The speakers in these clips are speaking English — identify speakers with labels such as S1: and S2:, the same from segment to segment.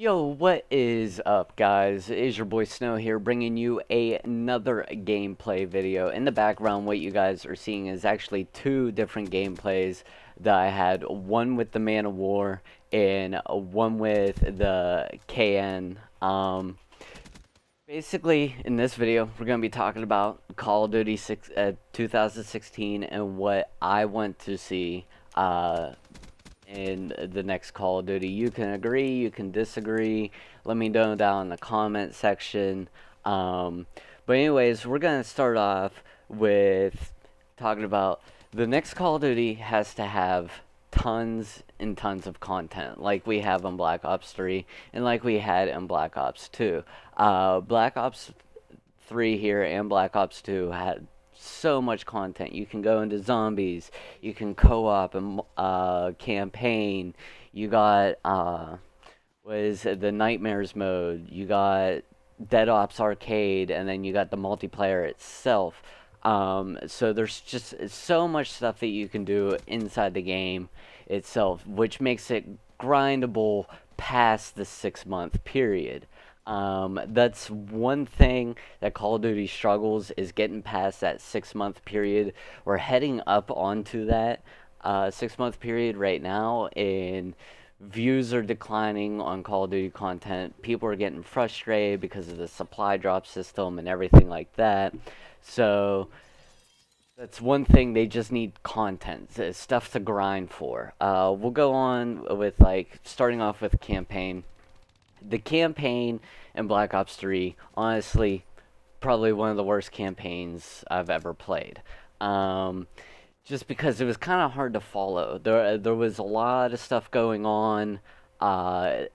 S1: Yo, what is up, guys? It is your boy Snow here, bringing you another gameplay video. In the background, what you guys are seeing is actually two different gameplays that I had. One with the Man of War and one with the KN. Basically, in this video, we're going to be talking about Call of Duty 2016 and what I want to see in the next Call of Duty. You can agree, you can disagree. Let me know down in the comment section. But anyways, we're gonna start off with talking about the next Call of Duty has to have tons and tons of content, like we have on Black Ops 3 and like we had in Black Ops 2. Black Ops 3 here and Black Ops 2 had so much content. You can go into zombies, you can co-op and campaign. You got what is it, the Nightmares mode. You got Dead Ops Arcade, and then you got the multiplayer itself. So there's just so much stuff that you can do inside the game itself, which makes it grindable past the 6 month period. That's one thing that Call of Duty struggles is getting past that 6 month period. We're heading up onto that 6 month period right now, and views are declining on Call of Duty content. People are getting frustrated because of the supply drop system and everything like that. So that's one thing, they just need content, stuff to grind for. We'll go on with starting off with campaign. The campaign in Black Ops 3, honestly, probably one of the worst campaigns I've ever played. Just because it was kind of hard to follow. There was a lot of stuff going on. Uh,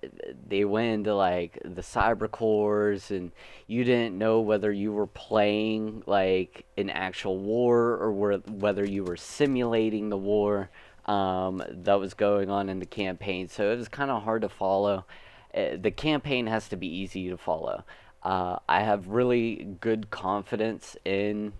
S1: they went into like the cyber cores, and you didn't know whether you were playing like an actual war or whether you were simulating the war that was going on in the campaign. So it was kind of hard to follow. The campaign has to be easy to follow. I have really good confidence in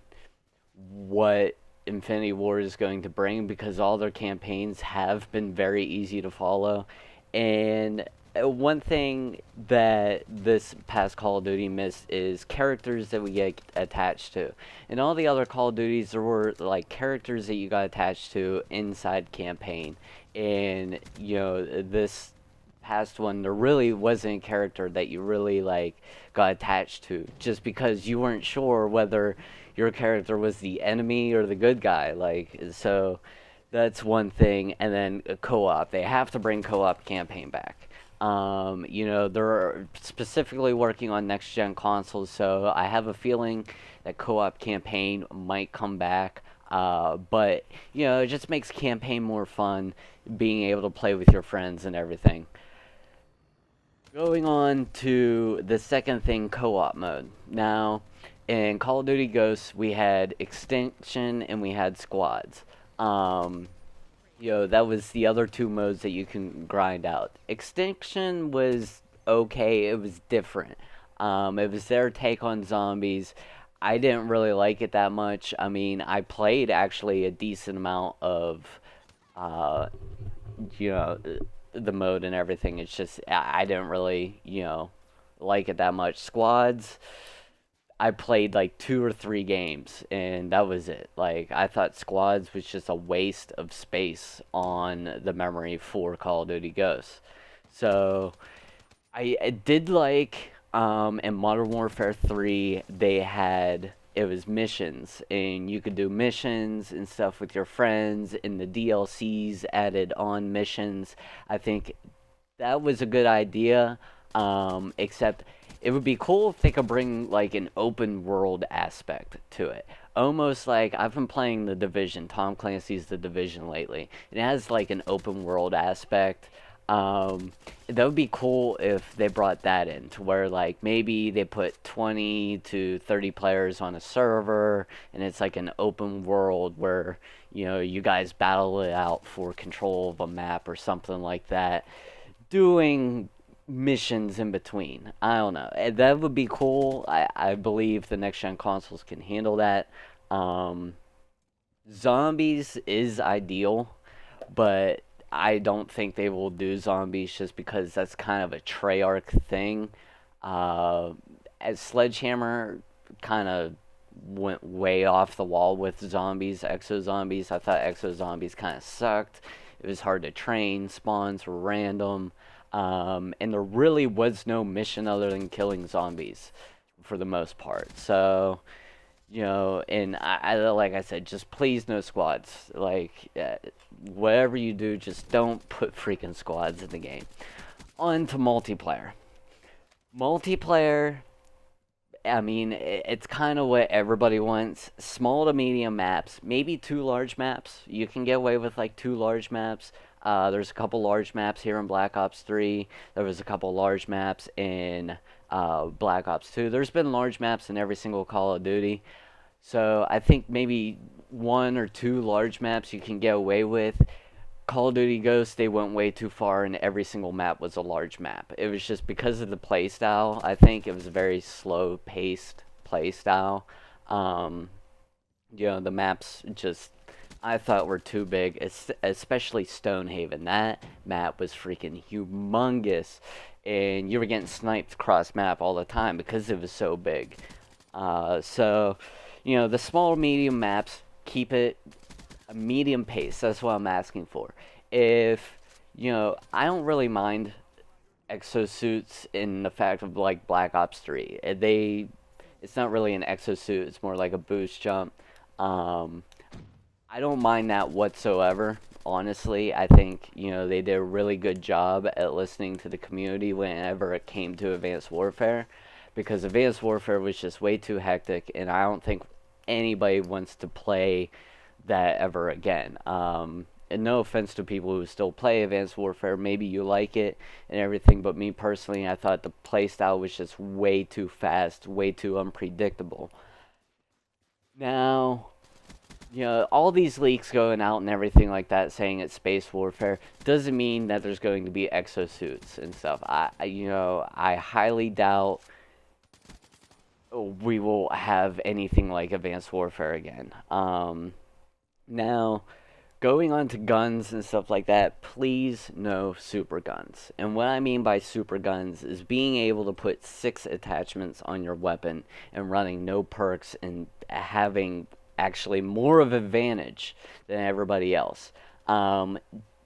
S1: what Infinity Ward is going to bring because all their campaigns have been very easy to follow. And one thing that this past Call of Duty missed is characters that we get attached to. In all the other Call of Duties, there were like characters that you got attached to inside campaign. And, this past one, there really wasn't a character that you really like got attached to, just because you weren't sure whether your character was the enemy or the good guy. So that's one thing. And then co-op, they have to bring co-op campaign back. They're specifically working on next gen consoles, so I have a feeling that co-op campaign might come back. But it just makes campaign more fun, being able to play with your friends and everything. Going on to the second thing, co-op mode. Now, in Call of Duty Ghosts, we had Extinction and we had Squads. That was the other two modes that you can grind out. Extinction was okay, it was different. It was their take on zombies. I didn't really like it that much. I mean, I played actually a decent amount of, uh, you know, the mode and everything. It's just I didn't really, like it that much. Squads, I played like 2 or 3 games and that was it. Like, I thought Squads was just a waste of space on the memory for Call of Duty Ghosts. So I did like in Modern Warfare 3 they had, it was missions, and you could do missions and stuff with your friends, and the DLCs added on missions. I think that was a good idea. Except it would be cool if they could bring like an open world aspect to it. Almost like I've been playing The Division, Tom Clancy's The Division lately. It has like an open world aspect. That would be cool if they brought that in to where like maybe they put 20 to 30 players on a server, and it's like an open world where you guys battle it out for control of a map or something like that, doing missions in between. I don't know. That would be cool. I believe the next gen consoles can handle that. Zombies is ideal, but I don't think they will do zombies just because that's kind of a Treyarch thing. Uh, as Sledgehammer kind of went way off the wall with zombies, exo zombies. I thought exo zombies kind of sucked. It was hard to train. Spawns were random. And there really was no mission other than killing zombies for the most part. So, and like I said, just please no squads. Like, whatever you do, just don't put freaking squads in the game. On to multiplayer. Multiplayer, I mean, it's kind of what everybody wants. Small to medium maps, maybe 2 large maps. You can get away with like 2 large maps. There's a couple large maps here in Black Ops 3. There was a couple large maps in Black Ops 2. There's been large maps in every single Call of Duty. So I think maybe 1 or 2 large maps you can get away with. Call of Duty Ghosts, they went way too far, and every single map was a large map. It was just because of the playstyle. I think it was a very slow-paced playstyle. The maps just, I thought were too big, especially Stonehaven. That map was freaking humongous, and you were getting sniped cross map all the time because it was so big. The small, medium maps, keep it a medium pace. That's what I'm asking for. If, I don't really mind exosuits in the fact of like Black Ops 3. It's not really an exosuit, it's more like a boost jump. I don't mind that whatsoever. Honestly, I think, they did a really good job at listening to the community whenever it came to Advanced Warfare, because Advanced Warfare was just way too hectic, and I don't think anybody wants to play that ever again. And no offense to people who still play Advanced Warfare, maybe you like it and everything, but me personally, I thought the playstyle was just way too fast, way too unpredictable. Now, all these leaks going out and everything like that saying it's space warfare doesn't mean that there's going to be exosuits and stuff. I highly doubt we will have anything like Advanced Warfare again. Now, going on to guns and stuff like that, please no super guns. And what I mean by super guns is being able to put 6 attachments on your weapon and running no perks and having actually more of an advantage than everybody else.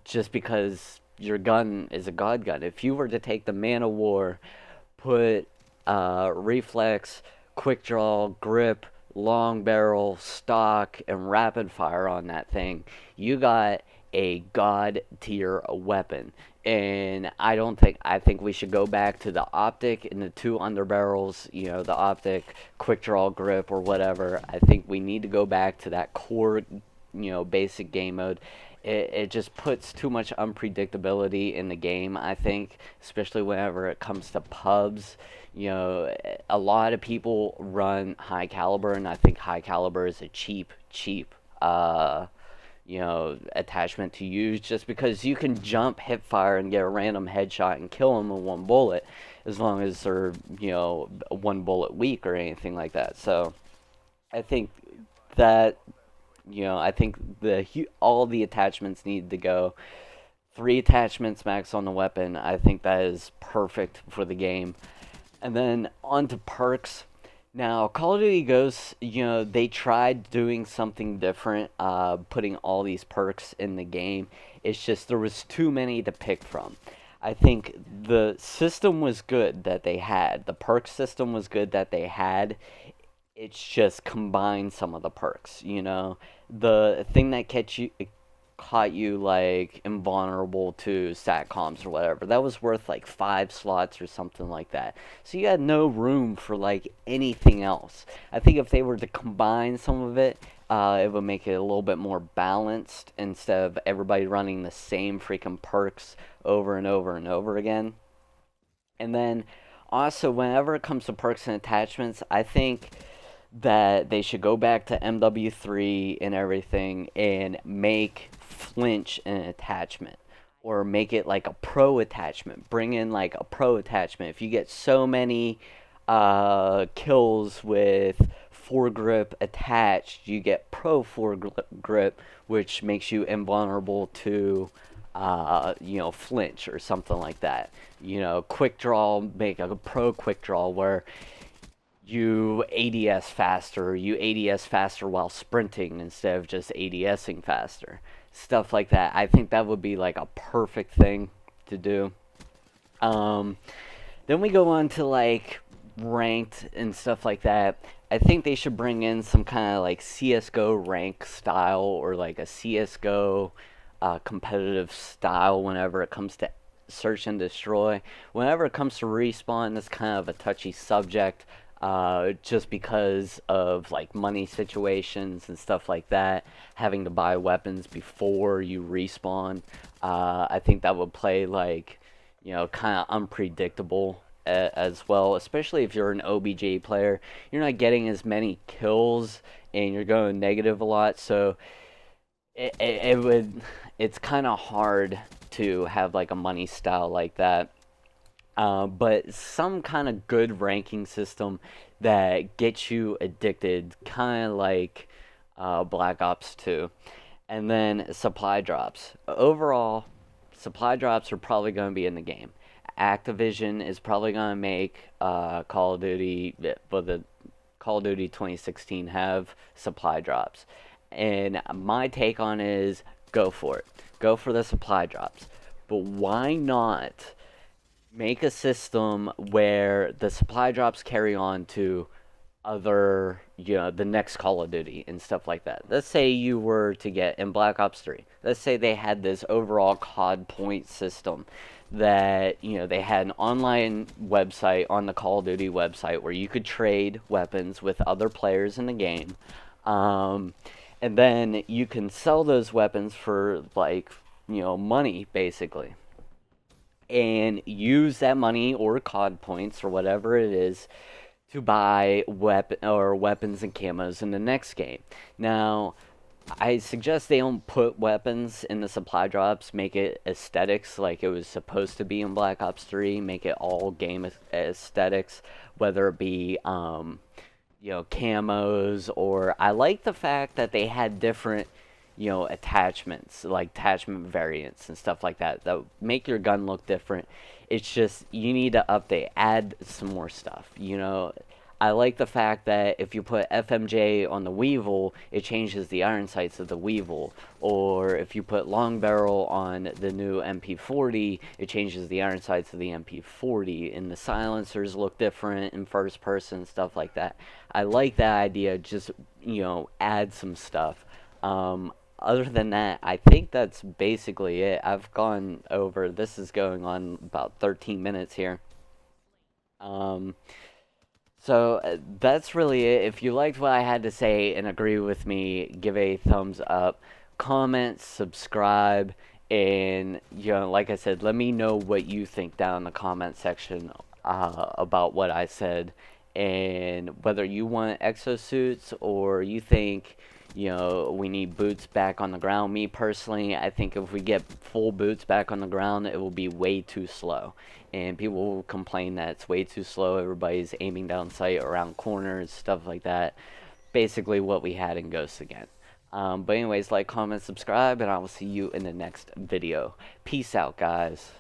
S1: Just because your gun is a god gun. If you were to take the Man of War, put reflex, quick draw, grip, long barrel, stock, and rapid fire on that thing, you got a god tier weapon. And I think we should go back to the optic and the 2 underbarrels, the optic, quick draw, grip, or whatever. I think we need to go back to that core, basic game mode. It just puts too much unpredictability in the game, I think, especially whenever it comes to pubs. A lot of people run high caliber, and I think high caliber is a cheap, attachment to use, just because you can jump, hip fire, and get a random headshot and kill them with 1 bullet, as long as they're, 1 bullet weak or anything like that. So, I think that, I think all the attachments need to go. 3 attachments max on the weapon. I think that is perfect for the game. And then on to perks. Now, Call of Duty Ghosts, they tried doing something different, putting all these perks in the game. It's just there was too many to pick from. I think the system was good that they had. The perk system was good that they had. It's just combined some of the perks, The thing that caught you like invulnerable to satcoms or whatever, that was worth like 5 slots or something like that. So you had no room for like anything else. I think if they were to combine some of it, it would make it a little bit more balanced instead of everybody running the same freaking perks over and over and over again. And then also, whenever it comes to perks and attachments, I think that they should go back to MW3 and everything and make flinch an attachment, or make it like a pro attachment. Bring in like a pro attachment. If you get so many kills with foregrip attached, you get pro foregrip, which makes you invulnerable to flinch or something like that. Quick draw, make a pro quick draw where you ADS faster, you ADS faster while sprinting instead of just ADSing faster. Stuff like that. I think that would be like a perfect thing to do. Um, then we go on to like ranked and stuff like that. I think they should bring in some kind of like CS:GO rank style or like a CS:GO competitive style whenever it comes to search and destroy. Whenever it comes to respawn, it's kind of a touchy subject. Just because of like money situations and stuff like that, having to buy weapons before you respawn. I think that would play like, kind of unpredictable as well, especially if you're an OBJ player. You're not getting as many kills and you're going negative a lot, so it's kind of hard to have like a money style like that. But some kind of good ranking system that gets you addicted, kind of like Black Ops 2. And then supply drops. Overall, supply drops are probably going to be in the game. Activision is probably going to make Call of Duty, well, the Call of Duty 2016 have supply drops. And my take on it is go for it. Go for the supply drops. But why not make a system where the supply drops carry on to other, the next Call of Duty and stuff like that. Let's say you were to get in Black Ops 3. Let's say they had this overall COD point system that, they had an online website on the Call of Duty website where you could trade weapons with other players in the game. And then you can sell those weapons for, like, money, basically. And use that money or COD points or whatever it is to buy weapons and camos in the next game. Now, I suggest they don't put weapons in the supply drops, make it aesthetics like it was supposed to be in Black Ops 3, make it all game aesthetics, whether it be camos, or I like the fact that they had different attachments, like attachment variants and stuff like that make your gun look different. It's just, you need to update, add some more stuff. I like the fact that if you put FMJ on the Weevil, it changes the iron sights of the Weevil. Or if you put Long Barrel on the new MP40, it changes the iron sights of the MP40. And the silencers look different in first person, stuff like that. I like that idea, just, add some stuff. Other than that, I think that's basically it. I've gone over, this is going on about 13 minutes here. So that's really it. If you liked what I had to say and agree with me, give a thumbs up, comment, subscribe, and, like I said, let me know what you think down in the comment section about what I said, and whether you want exosuits or you think we need boots back on the ground. Me personally, I think if we get full boots back on the ground, it will be way too slow. And people will complain that it's way too slow. Everybody's aiming down sight around corners, stuff like that. Basically what we had in Ghosts again. But anyways, like, comment, subscribe, and I will see you in the next video. Peace out, guys.